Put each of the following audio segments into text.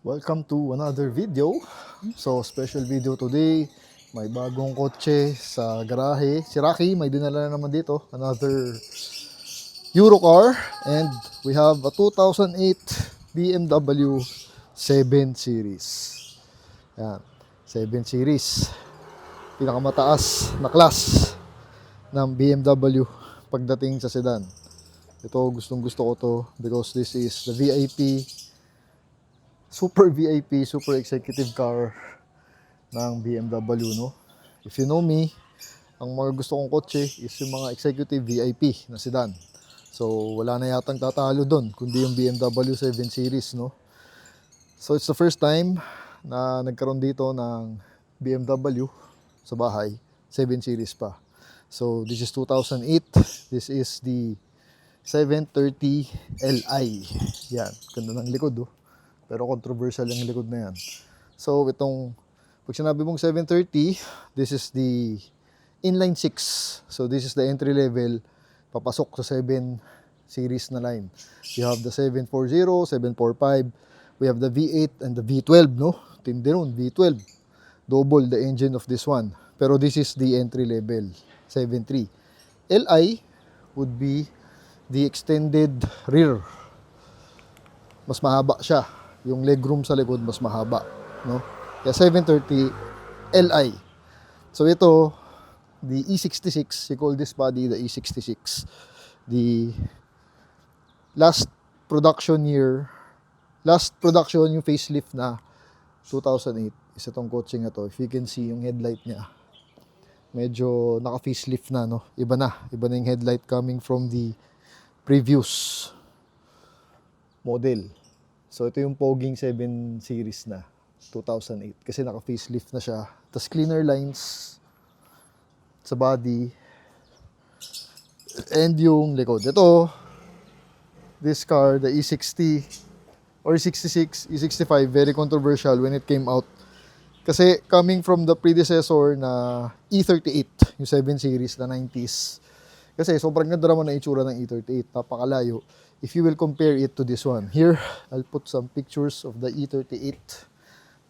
Welcome to another video. So, special video today. May bagong kotse sa garahe. Si Rocky, may dinala na naman dito. Another Euro car. And we have a 2008 BMW 7 Series. Yan. 7 Series. Pinakamataas na class ng BMW pagdating sa sedan. Ito, gustong gusto ko to because this is the VIP, super VIP, super executive car ng BMW, no? If you know me, ang mga gusto kong kotse is yung mga executive VIP na sedan. So, wala na yatang tatalo doon, kundi yung BMW 7 Series, no? So, it's the first time na nagkaroon dito ng BMW sa bahay, 7 Series pa. So, this is 2008. This is the 730 Li. Yan, ganda ng likod, oh. Pero controversial yung likod na yan. So, itong, pag sinabi mong 730, this is the inline 6. So, this is the entry level, papasok sa 7 series na line. You have the 740, 745, we have the V8 and the V12, no? Tindi nun, V12. Double the engine of this one. Pero this is the entry level, 7.3. Li would be the extended rear. Mas mahaba siya. Yung legroom sa likod mas mahaba, no? Kaya 730 Li. So ito, the E66, we call this body the E66. The last production yung facelift na 2008 is itong kotse nga to. If you can see yung headlight niya, medyo naka-facelift na, no? Iba na yung headlight coming from the previous model. So ito yung Poging 7 series na 2008 kasi naka-facelift na siya. Tapos cleaner lines sa body and yung likod. Ito, this car, the E60 or E66, E65, very controversial when it came out. Kasi coming from the predecessor na E38, yung 7 series na 90s. Kasi sobrang ganda naman na itsura ng E38, napakalayo. If you will compare it to this one. Here, I'll put some pictures of the E38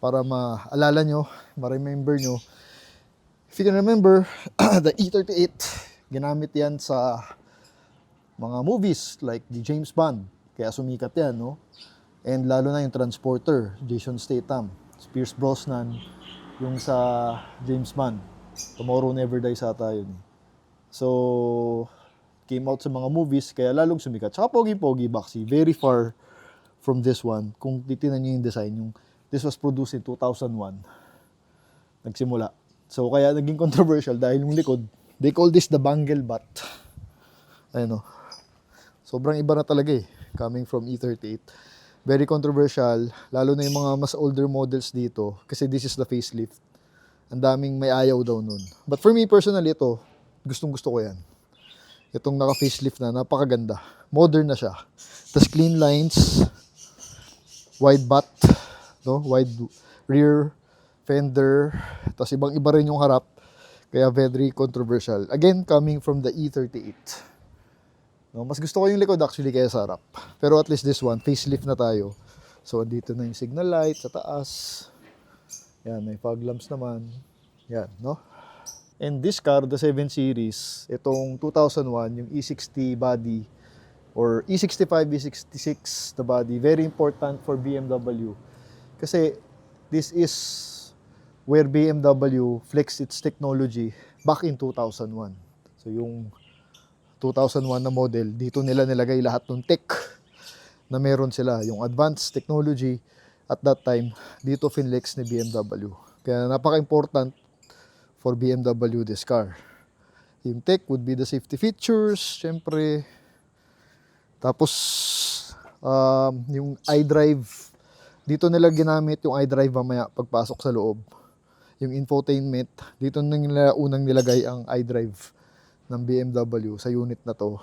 para maalala nyo, ma-remember nyo. If you can remember, the E38, ginamit yan sa mga movies like the James Bond. Kaya sumikat yan, no? And lalo na yung Transporter, Jason Statham, Pierce Brosnan, yung sa James Bond. Tomorrow Never Dies ata yun. So, came out sa mga movies, kaya lalong sumikat. Tsaka pogi-pogi, Baxi. Very far from this one. Kung titinan nyo yung design, this was produced in 2001. Nagsimula. So, kaya naging controversial dahil yung likod, they call this the Bangle Bat. Ayun, sobrang iba na talaga eh, coming from E38. Very controversial, lalo na yung mga mas older models dito, kasi this is the facelift. Ang daming may ayaw daw nun. But for me personally, ito, gustong gusto ko yan. Itong naka-facelift na, napakaganda. Modern na siya. Tapos clean lines, wide butt, no? Wide rear, fender, tapos ibang-iba rin yung harap. Kaya very controversial. Again, coming from the E38. No, mas gusto ko yung likod actually kaya sa harap. Pero at least this one, facelift na tayo. So, andito na yung signal light sa taas. Yan, may fog lamps naman. Yan, no? And this car, the 7 Series, itong 2001, yung E60 body, or E65, E66 the body, very important for BMW. Kasi this is where BMW flexed its technology back in 2001. So yung 2001 na model, dito nila nilagay lahat ng tech na meron sila. Yung advanced technology at that time, dito finlex ni BMW. Kaya napaka-important for BMW this car. Yung tech would be the safety features, syempre. Tapos, yung iDrive, dito nila ginamit yung iDrive mamaya pagpasok sa loob. Yung infotainment, dito nila unang nilagay ang iDrive ng BMW sa unit na to.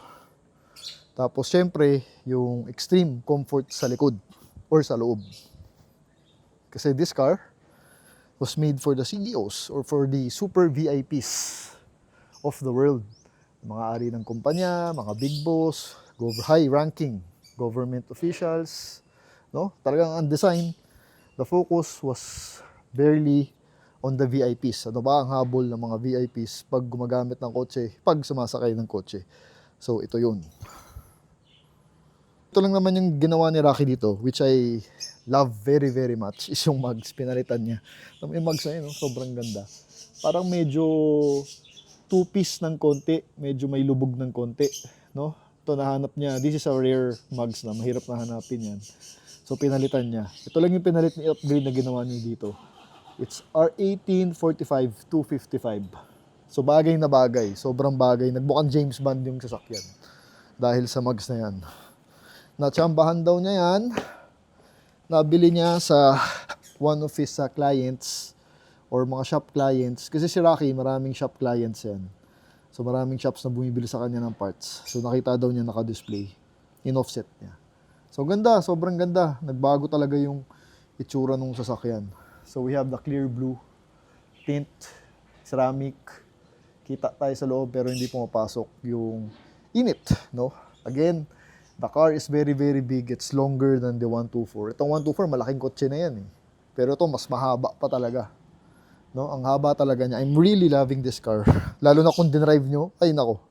Tapos, syempre, yung extreme comfort sa likod or sa loob. Kasi this car was made for the CEOs or for the super VIPs of the world. Mga ari ng kumpanya, mga big boss, high-ranking government officials, no? Talagang ang design The focus was barely on the VIPs. Ano ba ang habol ng mga VIPs pag gumagamit ng kotse, pag sumasakay ng kotse. So, ito yun. Ito lang naman yung ginawa ni Rocky dito, which I love very, very much, is yung mugs. Pinalitan niya. Yung mugs na yun, sobrang ganda. Parang medyo two-piece ng konti, medyo may lubog ng konti, no? Ito nahanap niya, this is a rare mugs na, mahirap na hanapin yan. So pinalitan niya. Ito lang yung pinalit ni upgrade na ginawa niya dito. It's R18 45 255. So bagay na bagay, sobrang bagay. Nagbukan James Bond yung sasakyan dahil sa mugs na yan. Natsambahan daw niya yan. Nabili niya sa one of his clients or mga shop clients. Kasi si Rocky, maraming shop clients yan. So maraming shops na bumibili sa kanya ng parts. So nakita daw niya naka-display. In-offset niya. So ganda, sobrang ganda. Nagbago talaga yung itsura ng sasakyan. So we have the clear blue tint, ceramic. Kita tayo sa loob pero hindi pumapasok yung init, no? Again, the car is very, very big. It's longer than the 124. Itong 124, malaking kotse na yan eh. Pero ito, mas mahaba pa talaga. No? Ang haba talaga niya. I'm really loving this car. Lalo na kung dinrive nyo, ay nako.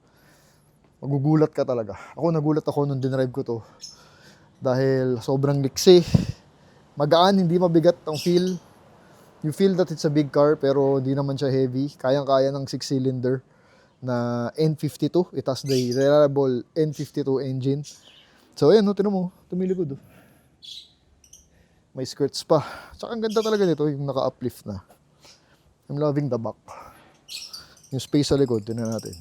Magugulat ka talaga. Ako, nagulat ako nung dinrive ko to. Dahil sobrang liksi. Magaan, hindi mabigat ang feel. You feel that it's a big car, pero hindi naman siya heavy. Kayang-kaya ng 6-cylinder na N52. It has the reliable N52 engine. So, ayan, no, tinan mo, tumilikod. Oh. May skirts pa. Tsaka ang ganda talaga nito, yung naka-uplift na. I'm loving the back. Yung space sa likod, tinan natin.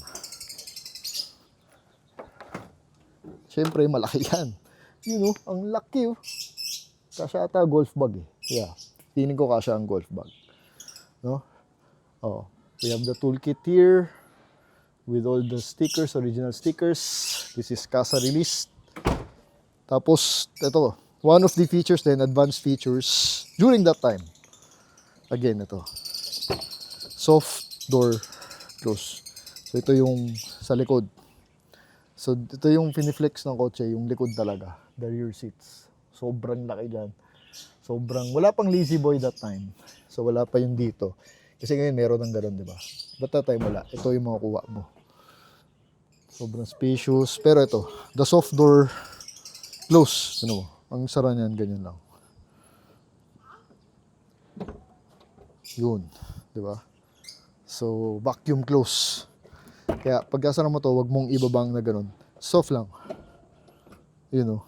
Siyempre, malaki yan. You know, ang laki, oh. Kasya ata golf bag, eh. Yeah, feeling ko kasya ang golf bag. No? Oh, we have the toolkit here with all the stickers, original stickers. This is Casa released. Tapos, ito, one of the features then, advanced features during that time. Again, ito. Soft door close. So, ito yung sa likod. So, ito yung piniflex ng kotse, yung likod talaga. The rear seats. Sobrang laki dyan. Sobrang, wala pang lazy boy that time. So, wala pa yung dito. Kasi ngayon, meron ng gano'n, di ba? But that time, wala. Ito yung mga kuha mo. Sobrang spacious. Pero ito, the soft door close. Ano mo? Ang sara niyan, ganyan lang. Yun. Di ba? So, vacuum close. Kaya, pagkasara mo to, wag mong ibabang na ganun. Soft lang. You know.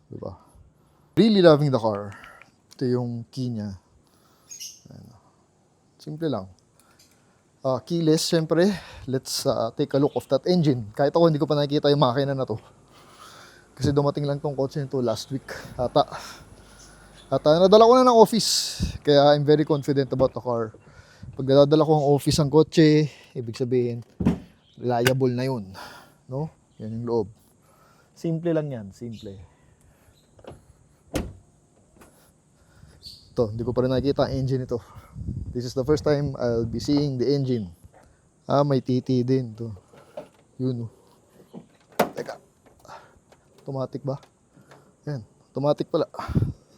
Di ba? Really loving the car. Ito yung key niya. Simple lang. Keyless, syempre. Let's take a look of that engine. Kahit ako, hindi ko pa nakikita yung makina na to. Kasi dumating lang tong kotse nito last week. At nadala ko na ng office. Kaya I'm very confident about the car. Pag nadala ko ang office ang kotse, ibig sabihin, reliable na yun. No? Yan yung loob. Simple lang yan. Simple. Ito, hindi ko pa rin nakikita ang engine ito. This is the first time I'll be seeing the engine. May TT din to. Yun, oh. Teka. Automatic ba? Yan. Automatic pala.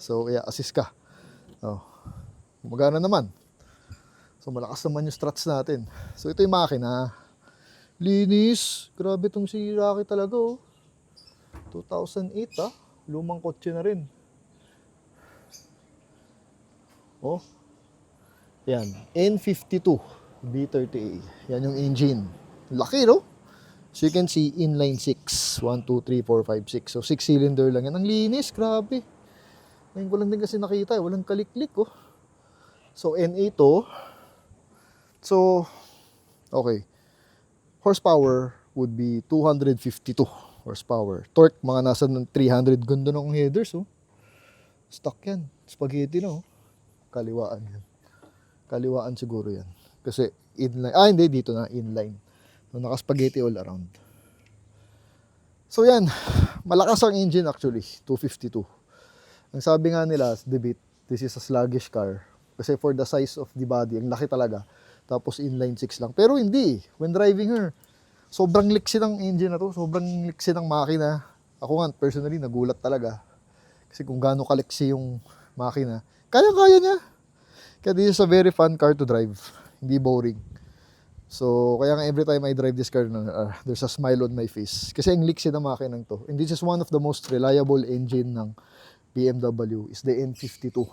So, assist ka. Oh. Gumagana naman. So, malakas naman yung struts natin. So, ito yung makina. Linis. Grabe tong si Rocky talaga, oh. 2008, Lumang kotse na rin. Oh. Yan. N52 B30A. Yan yung engine. Laki, no? So you can see inline 6. 1, 2, 3, 4, 5, 6. So 6 cylinder lang yan. Ang linis, grabe. Ngayon ko lang din kasi nakita. Walang kaliklik, oh. So NA to. So, okay. Horsepower would be 252 horsepower. Torque, mga nasa 300. Ganda ng headers, oh. Stock yan. Spaghetti, no? Kaliwaan yan. Kaliwaan siguro yan. Kasi inline. Hindi, dito na inline. So, naka-spaghetti all around. So yan, malakas ang engine actually, 252. Ang sabi nga nila, debate, this is a sluggish car. Kasi for the size of the body, ang laki talaga. Tapos inline 6 lang. Pero hindi, when driving her, sobrang liksi ng engine na to, sobrang liksi ng makina. Ako nga, personally, nagulat talaga. Kasi kung gaano kaliksi yung makina, Kaya-kaya niya. Kaya this is a very fun car to drive. Hindi boring. So, kaya nga every time I drive this car, there's a smile on my face. Kasi ang liksi na makinang to. And this is one of the most reliable engine ng BMW is the N52.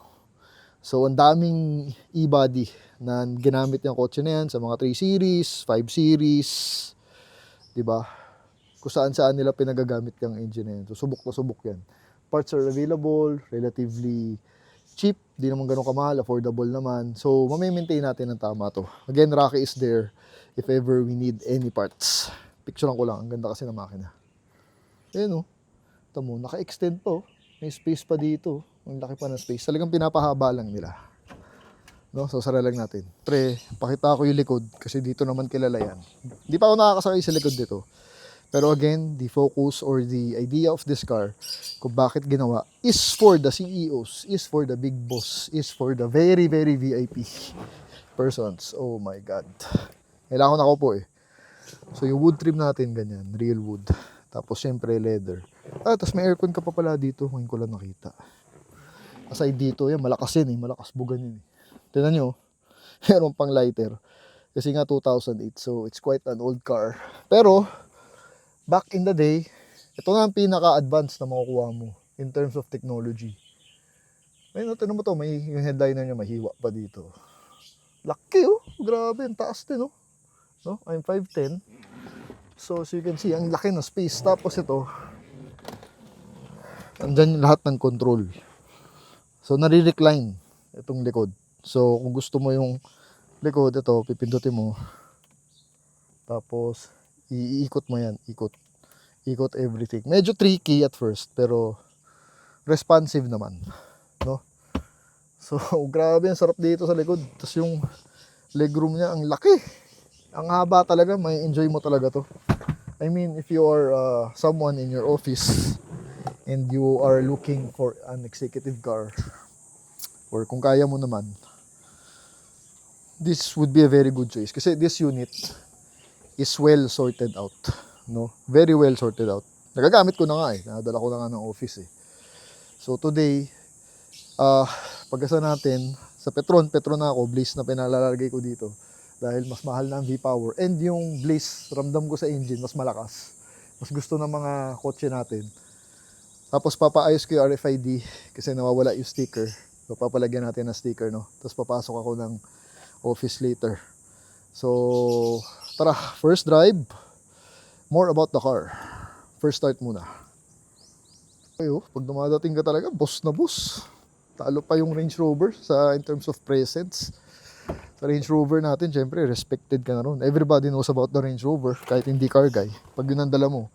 So, ang daming e-body na ginamit yung kotse na yan sa mga 3 series, 5 series, diba? Kung saan nila pinagagamit yung engine na yan. So, subok na subok yan. Parts are available, relatively cheap, di naman ganun kamahal, affordable naman. So, mamimaintain natin ng tama to. Again, Rocky is there if ever we need any parts. Picturean ko lang, ang ganda kasi ng makina. Ayan o, ito mo, naka-extend to. May space pa dito. Ang laki pa ng space. Talagang pinapahaba lang nila. No? So, sara lang natin. Pre, pakita ko yung likod kasi dito naman kilala yan. Hindi pa ako nakakasakay sa likod dito. Pero again, the focus or the idea of this car, kung bakit ginawa, is for the CEOs, is for the big boss, is for the very, very VIP persons. Oh my God. Kailangan ako po eh. So yung wood trim natin, ganyan, real wood. Tapos syempre leather. Tapos may aircon ka pa pala dito, ngayon ko lang nakita. Aside dito, yan, malakas yan eh, malakas bugan yun eh. Tignan nyo, meron pang lighter. Kasi nga 2008, so it's quite an old car. Pero, back in the day, ito na ang pinaka-advanced na makukuha mo in terms of technology. Ayun, tignan mo to, may yung headliner niya mahiwa pa dito. Laki oh, grabe, ang taas din oh. No? I'm 5'10". So you can see, ang laki na space. Tapos ito, andyan yung lahat ng control. So nare-recline itong likod. So kung gusto mo yung likod, ito, pipindutin mo. Tapos, iikot mo yan, ikot everything. Medyo tricky at first, pero responsive naman, no? So, grabe, ang sarap dito sa likod. Tapos yung legroom niya, ang laki. Ang haba talaga, may enjoy mo talaga to. I mean, if you are someone in your office and you are looking for an executive car, or kung kaya mo naman, this would be a very good choice. Kasi this unit is well sorted out, no? Very well sorted out. Nagagamit ko na nga eh. Nadala ko na nga ng office eh. So today, pagkasa natin sa Petron na ako, Blaze na pinalalagay ko dito. Dahil mas mahal na ang V-Power. And yung Blaze, ramdam ko sa engine, mas malakas. Mas gusto ng mga kotse natin. Tapos papaayos ko yung RFID kasi nawawala yung sticker. So papalagyan natin ng sticker, no? Tapos papasok ako ng office later. So, tara, first drive. More about the car. First start muna. Ayo, pag dumadating ka talaga, boss na boss. Talo pa yung Range Rover in terms of presence. Sa Range Rover natin, syempre, respected ka na ron. Everybody knows about the Range Rover, kahit hindi car guy. Pag yun ang dala mo,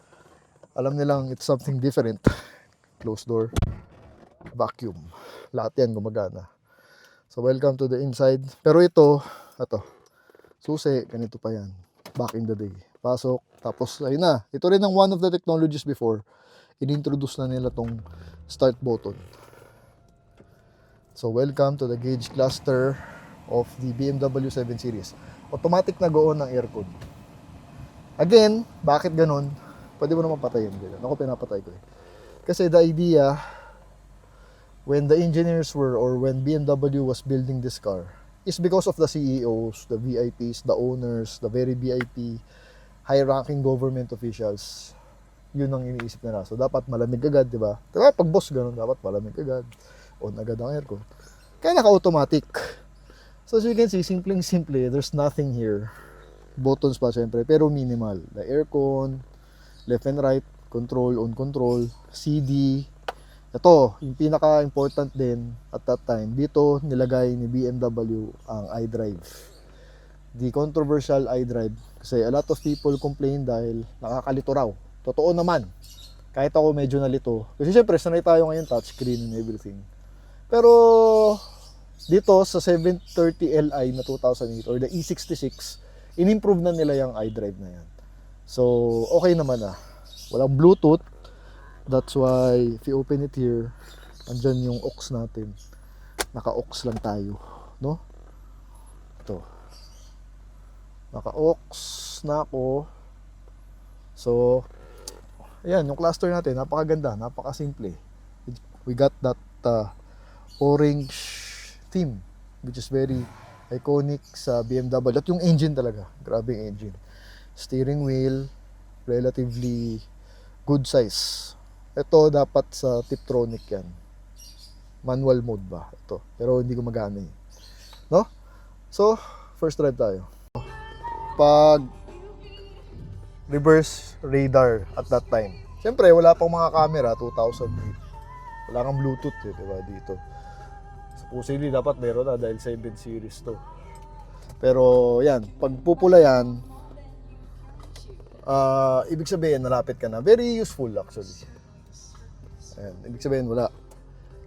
alam nilang it's something different. Closed door, vacuum. Lahat yan gumagana. So, welcome to the inside. Pero ito, susi, ganito pa yan. Back in the day. Pasok, tapos ayun na. Ito rin ang one of the technologies before. In-introduce na nila tong start button. So, welcome to the gauge cluster of the BMW 7 Series. Automatic na go-on ng aircon. Again, bakit ganun? Pwede mo naman patayin. Ako pinapatay ko eh. Kasi the idea, when the engineers were, or when BMW was building this car, is because of the CEOs, the VIPs, the owners, the very VIP, high-ranking government officials. Yun ang iniisip nila. So, dapat malamig agad, di ba? Diba, pag boss ganun, dapat malamig agad. On agad ang aircon. Kaya naka-automatic. So, as you can see, simpleng-simple, there's nothing here. Buttons pa, syempre, pero minimal. The aircon, left and right, control, on control, CD. Ito, yung pinaka-important din at that time, dito nilagay ni BMW ang iDrive. The controversial iDrive. Kasi a lot of people complain dahil nakakalito raw. Totoo naman. Kahit ako medyo nalito. Kasi syempre, sanay tayo ngayon touchscreen and everything. Pero dito sa 730 Li na 2008 or the E66, in-improve na nila yung iDrive na yan. So, okay naman ah. Walang Bluetooth. That's why, if you open it here, andyan yung aux natin. Naka-aux lang tayo. No? Ito. Naka-aux na ako. So, ayan, yung cluster natin, napakaganda, napakasimple. We got that orange theme, which is very iconic sa BMW. At yung engine talaga, grabe yung engine. Steering wheel, relatively good size. Ito dapat sa Tiptronic yan. Manual mode ba? Ito. Pero hindi gumagana eh. No? So, first drive tayo. Pag reverse radar at that time. Siyempre, wala pang mga camera, 2008. Wala kang Bluetooth eh, diba, dito. Supposedly, dapat meron na dahil 7 series to. Pero, yan, pag pupula yan, ibig sabihin, nalapit ka na. Very useful, actually. Ayan, ibig sabihin, wala.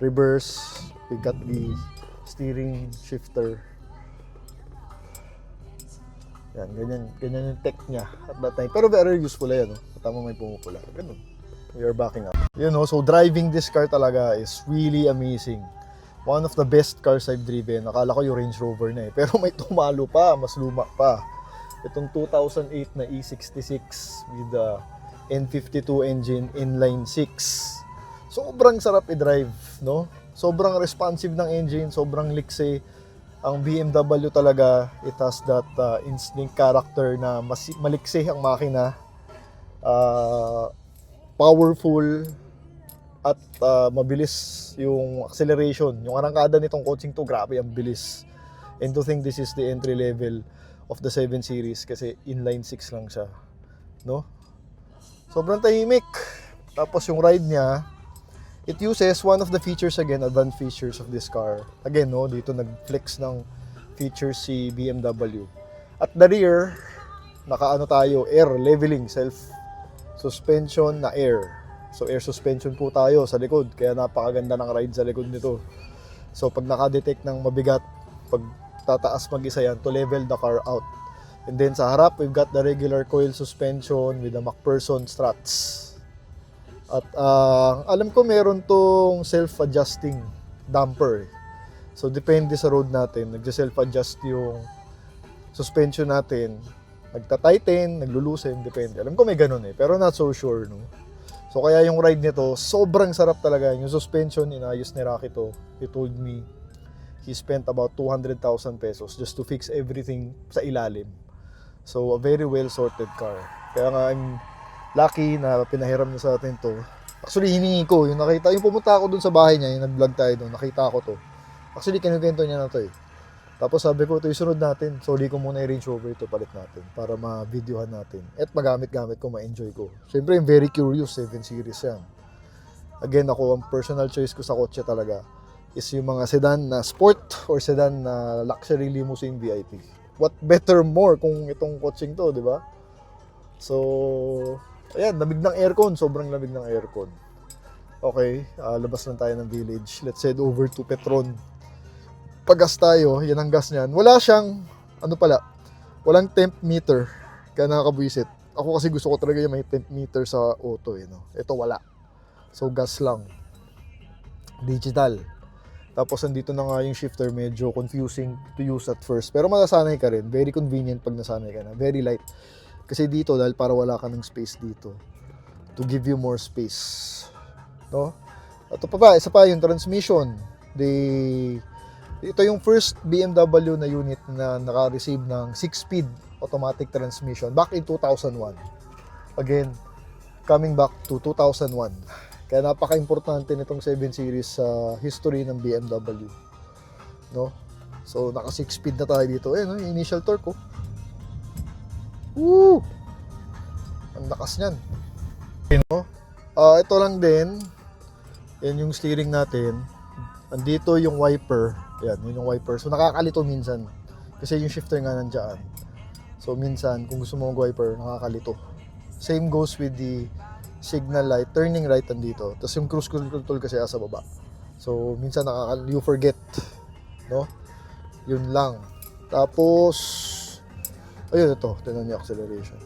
Reverse, we got the steering shifter. Yan, ganyan yung tech niya at that time. Pero very useful na yan, no? Tama may pumupula. Ganun. We are backing up. You know, so driving this car talaga is really amazing. One of the best cars I've driven. Akala ko yung Range Rover na eh. Pero may tumalo pa, mas luma pa. Itong 2008 na E66 with the N52 engine inline 6. Sobrang sarap i-drive, no? Sobrang responsive ng engine, sobrang liksi. Ang BMW talaga, it has that instinct character na maliksi ang makina, powerful, at mabilis yung acceleration. Yung arangkada nitong coaching to, grabe ang bilis. And to think this is the entry level of the 7 Series kasi inline 6 lang siya, no? Sobrang tahimik. Tapos yung ride niya, it uses one of the features again, advanced features of this car. Again, no, dito nag-flex ng features si BMW. At the rear, nakaano tayo, air leveling, self-suspension na air. So air suspension po tayo sa likod, kaya napakaganda ng ride sa likod nito. So pag naka-detect ng mabigat, pag tataas mag-isa yan, to level the car out. And then sa harap, we've got the regular coil suspension with the MacPherson struts. At alam ko meron tong self-adjusting damper. So depende sa road natin, nagse-self-adjust yung suspension natin. Nagta-tighten, naglo-loosen, depende. Alam ko may ganun eh, pero not so sure, no. So kaya yung ride nito, sobrang sarap talaga. Yung suspension, inayos ni Rocky to. He told me he spent about 200,000 pesos just to fix everything sa ilalim. So a very well sorted car. Kaya nga I'm lucky na pinahiram niya sa atin to. Actually, hiningi ko. Yung nakita, yung pumunta ako dun sa bahay niya, yung nag-vlog tayo dun, nakita ko to. Actually, kinuvento niya na to eh. Tapos sabi ko, ito yung sunod natin. Soli ko muna yung Range Rover ito, palit natin. Para ma-videohan natin. At magamit-gamit ko, ma-enjoy ko. Siyempre, I'm very curious, 7 Series yan. Again, ako, ang personal choice ko sa kotse talaga is yung mga sedan na sport or sedan na luxury limousine VIP. What better more kung itong kotseng to, di ba? So, ayan, lamig ng aircon. Sobrang lamig ng aircon. Okay, labas lang tayo ng village. Let's head over to Petron. Pag-gas tayo, yan ang gas niyan. Wala siyang, walang temp meter. Kaya nakakabwisit. Ako kasi gusto ko talaga yung may temp meter sa auto. No? Ito wala. So, gas lang. Digital. Tapos, andito na nga yung shifter. Medyo confusing to use at first. Pero masasanay ka rin. Very convenient pag nasanay ka na. Very light. Kasi dito, dahil para wala ka ng space dito. To give you more space. No? At isa pa, yung transmission. Ito yung first BMW na unit na naka-receive ng 6-speed automatic transmission back in 2001. Again, coming back to 2001. Kaya napaka-importante nitong 7 Series sa history ng BMW. No? So, naka 6-speed na tayo dito. Ayan, yung initial torque ko. Woo! Ang lakas niyan. No? Ito lang din. Yan yung steering natin. Andito yung wiper. Yan, yun yung wiper. So nakakalito minsan. Kasi yung shifter nga nandiyan. So minsan, kung gusto mo mag-wiper, nakakalito. Same goes with the signal light. Turning right andito. Tapos yung cruise control kasi sa baba. So minsan you forget. No? Yun lang. Tapos, ayun ito. Tignan niyo acceleration.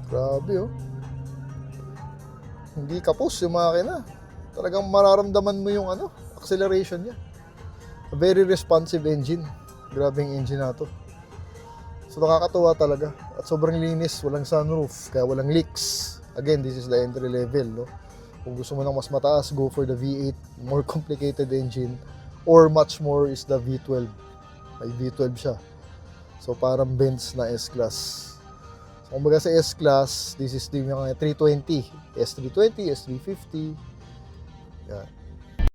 Grabe oh. Hindi kapos yung makina. Talagang mararamdaman mo yung acceleration niya. A very responsive engine. Grabe yung engine na to. So nakakatuwa talaga. At sobrang linis, walang sunroof, kaya walang leaks. Again, this is the entry level, no? Kung gusto mo ng mas mataas, go for the V8, more complicated engine. or much more is the V12. May V12 siya. So parang Benz na S-Class. So kumbaga sa S-Class, this is the mga 320, S320, S350. Yan.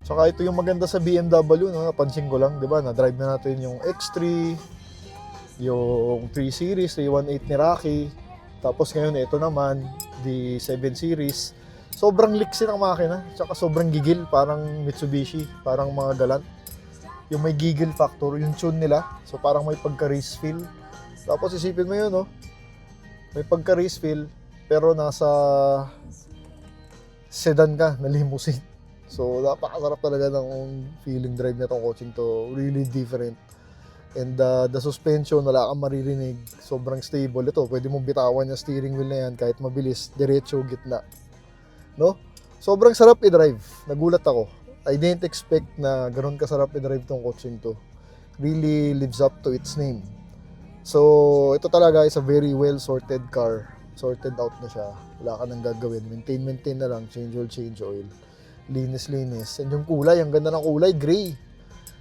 Saka ito yung maganda sa BMW, no? Napansin ko lang, di ba? Na-drive na natin yung X3, yung 3 Series, 318 ni Rocky. Tapos ngayon, ito naman, the 7 Series. Sobrang liksi ng makina, tsaka sobrang gigil, parang Mitsubishi, parang mga Galant. Yung may gigil factor, yung tune nila. So parang may pagka-race feel. Tapos isipin mo yun, no? May pagka-race feel, pero nasa sedan ka, na limousine. So, napakasarap talaga ng feeling drive na itong coaching to. Really different. And the suspension, wala kang maririnig. Sobrang stable ito. Pwede mong bitawan yung steering wheel na yan kahit mabilis. Diretso, gitna. No? Sobrang sarap i-drive. Nagulat ako. I didn't expect na ganun kasarap i-drive itong coaching to. Really lives up to its name. So, ito talaga is a very well-sorted car. Sorted out na siya. Wala ka nang gagawin. Maintain na lang. Change oil. Linis. And yung kulay, ang ganda ng kulay, gray.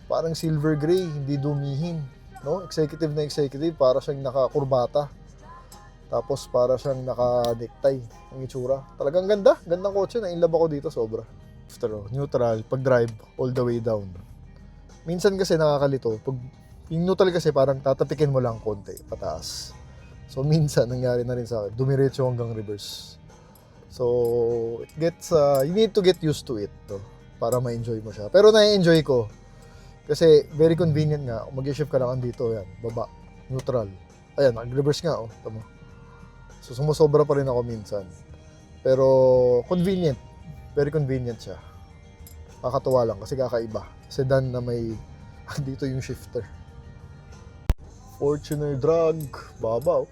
Parang silver gray, hindi dumihin. No? Executive na executive, para siyang nakakurbata. Tapos para siyang naka-necktie ang itsura. Talagang ganda. Gandang kotse. Na-inlove ako dito, sobra. After neutral, pag-drive, all the way down. Minsan kasi nakakalito. Pag yung neutral kasi parang tatapikin mo lang konti, pataas. So minsan, nangyari na rin sa akin. Dumiretso hanggang reverse. So, it gets, you need to get used to it para ma-enjoy mo siya. Pero na-enjoy ko. Kasi very convenient nga. Kung mag-shift ka lang dito, yan, baba, neutral. Ayan, nag-reverse nga, oh. Tama. So, sumusobra pa rin ako minsan. Pero, convenient. Very convenient siya. Nakakatuwa lang kasi kakaiba. Sedan na may, dito yung shifter. Fortuner drag, baba, oh.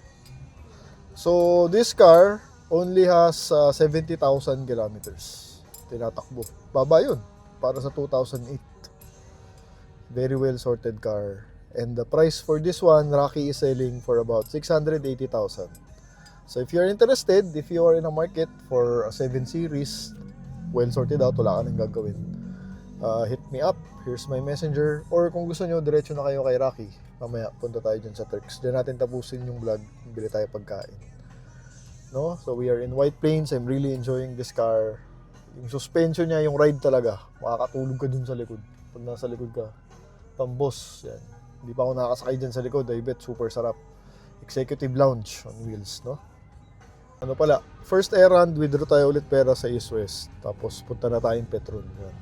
So, this car only has 70,000 kilometers tinatakbo. Baba yun para sa 2008. Very well sorted car. And the price for this one, Rocky is selling for about 680,000. So if you're interested, if you are in a market for a 7 Series, well sorted out, wala ka nang gagawin, hit me up. Here's my messenger. Or kung gusto nyo, diretso na kayo kay Rocky. Mamaya, punta tayo dyan sa Turks. Diyan natin tapusin yung vlog. Bili tayo pagkain. No? So we are in White Plains. I'm really enjoying this car. Yung suspension niya, yung ride talaga. Makakatulog ka dun sa likod. Pag nasa likod ka, pambos. Yan. Hindi pa ako nakasakay dyan sa likod. I bet super sarap. Executive lounge on wheels, no? Ano pala, first errand, withdraw tayo ulit pera sa East West. Tapos punta na tayong Petron. Yan.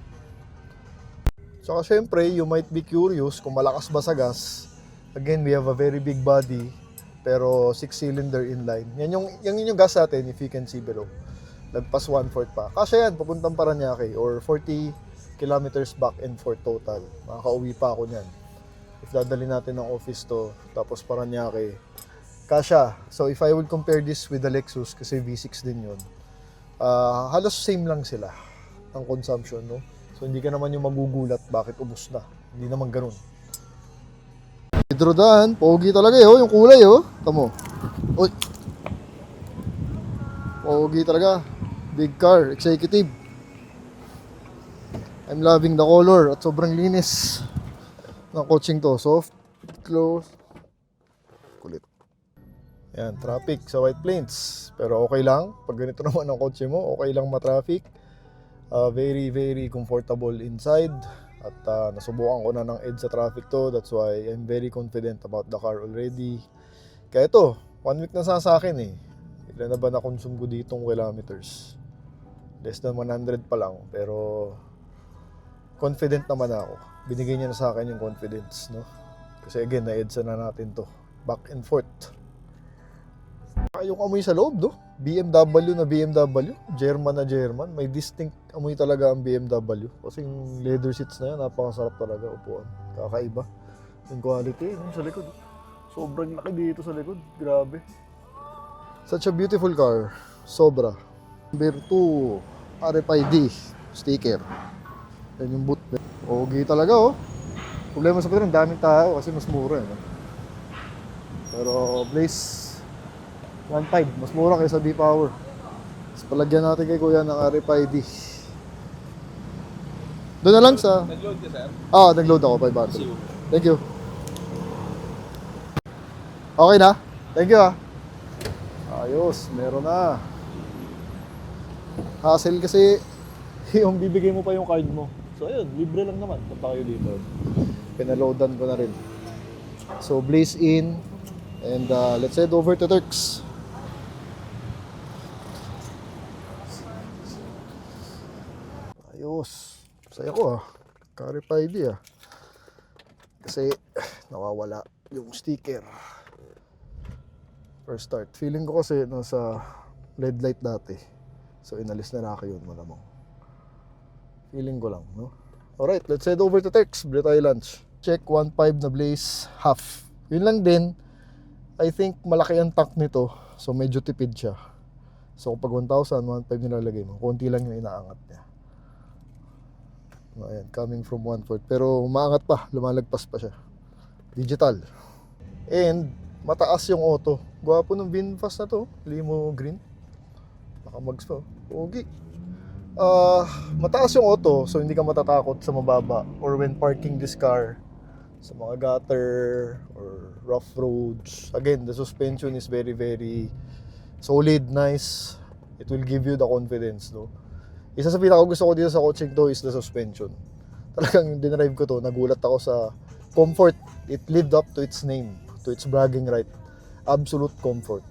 Saka syempre, you might be curious kung malakas ba sa gas. Again, we have a very big body. Pero 6-cylinder inline. Yan yung gas natin, if you can see below. Lagpas 1/4 pa. Kasi yan, papuntang Paranaque or 40 kilometers back and forth total. Makakauwi pa ako niyan. If dadali natin ng office to, tapos Paranaque, kasya. So if I would compare this with the Lexus, kasi V6 din yun, halos same lang sila ang consumption, no? So hindi ka naman yung magugulat bakit ubos na. Hindi naman ganun. Hidrodan, pogi talaga yung kulay tamo. Oy. Pogi talaga. Big car, executive. I'm loving the color at sobrang linis ng coaching to. Soft, close. Kulit. Yan, traffic sa White Plains. Pero okay lang. Pag ganito naman ang kotse mo, okay lang ma-traffic. Very, very comfortable inside. At nasubukan ko na ng edge sa traffic to. That's why I'm very confident about the car already. Kaya ito, 1 week na sa akin eh. Ilan na ba na-consume ko ditong kilometers? Less than 100 pa lang. Pero confident naman ako. Binigay niya na sa akin yung confidence, no? Kasi again, na-edge na natin to. Back and forth. Yung amoy sa loob, no? BMW na BMW. German na German. May distinct amoy talaga ang BMW. Kasi yung leather seats na yan, napakasarap talaga upuan. Kakaiba. Yung quality, yung sa likod. Sobrang laki dito sa likod. Grabe. Such a beautiful car. Sobra. Number 2, RFID sticker. Yan yung boot. Okay talaga, Problema sa Petron, daming tao kasi mas mura, Pero Blaze 1.5, mas mura kaysa D-Power. Tapos palagyan natin kay Kuya ng RFID. Doon na lang sa... Nag-load ka, sir? Nag-load ako, 500. See you. Thank you. Okay na? Thank you Ayos, meron na. Hassle kasi yung bibigay mo pa yung card mo. So ayun, libre lang naman. Punta kayo dito. Pinaloadan ko na rin. So Blaze in and let's head over to Turks. Ayos. Saya ko Carry pa ID Kasi nawawala yung sticker. First start. Feeling ko kasi nasa LED light dati. So inalis na ako yun malamang. Feeling ko lang, no? Alright, let's head over to Turks. Bili tayo lunch. Check 1.5 na Blaze half. Yun lang din. I think malaki ang tank nito. So medyo tipid siya. So kapag 1,000, 1.5 nilalagay mo, konti lang yung inaangat niya. Ayan, coming from 1/4. Pero umaangat pa, lumalagpas pa siya. Digital. And mataas yung auto. Gwapo ng VinFast na to. Limo green. Nakamags pa. Pogi. Mataas yung auto, so hindi ka matatakot sa mababa. Or when parking this car sa mga gutter or rough roads. Again, the suspension is very, very solid, nice. It will give you the confidence, no? Isa sa pinaka gusto ko dito sa coaching to is the suspension. Talagang dinrive ko to, nagulat ako sa comfort. It lived up to its name, to its bragging right. Absolute comfort,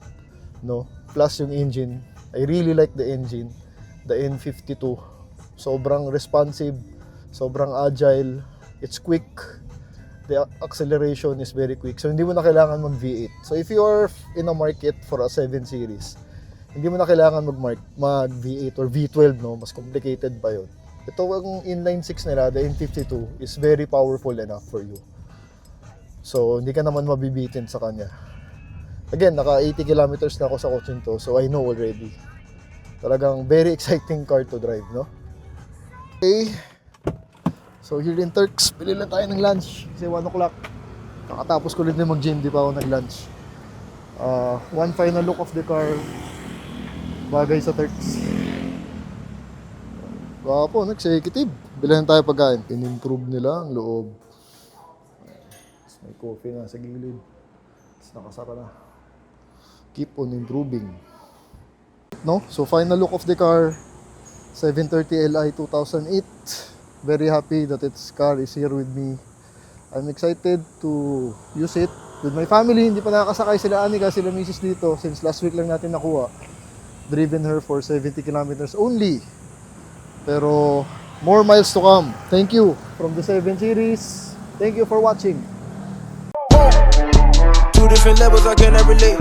no? Plus yung engine, I really like the engine, the N52. Sobrang responsive, sobrang agile, it's quick. The acceleration is very quick. So hindi mo na kailangan mag V8. So if you are in a market for a 7 series, hindi mo na kailangan mag V8 or V12, no? Mas complicated pa yun. Ito ang inline 6 nila, the N52, is very powerful enough for you. So, hindi ka naman mabibitin sa kanya. Again, naka 80 kilometers na ako sa coaching to, so I know already. Talagang very exciting car to drive, no? Okay. So, here in Turks, pili lang tayo ng lunch. Kasi 1 o'clock. Kakatapos ko rin din mag-gym, di pa ako nag-lunch. One final look of the car. Bagay sa Turks. Wapo, executive. Bilhan tayo pagkain. In-improve nila ang loob. May coffee na sa gilid. Tapos nakasara na. Keep on improving. No? So final look of the car. 730 Li 2008. Very happy that its car is here with me. I'm excited to use it with my family. Hindi pa nakakasakay sila Anika, sila misis dito. Since last week lang natin nakuha. Driven her for 70 kilometers only. Pero more miles to come. Thank you from the 7 Series. Thank you for watching. Two different levels, I cannot relate.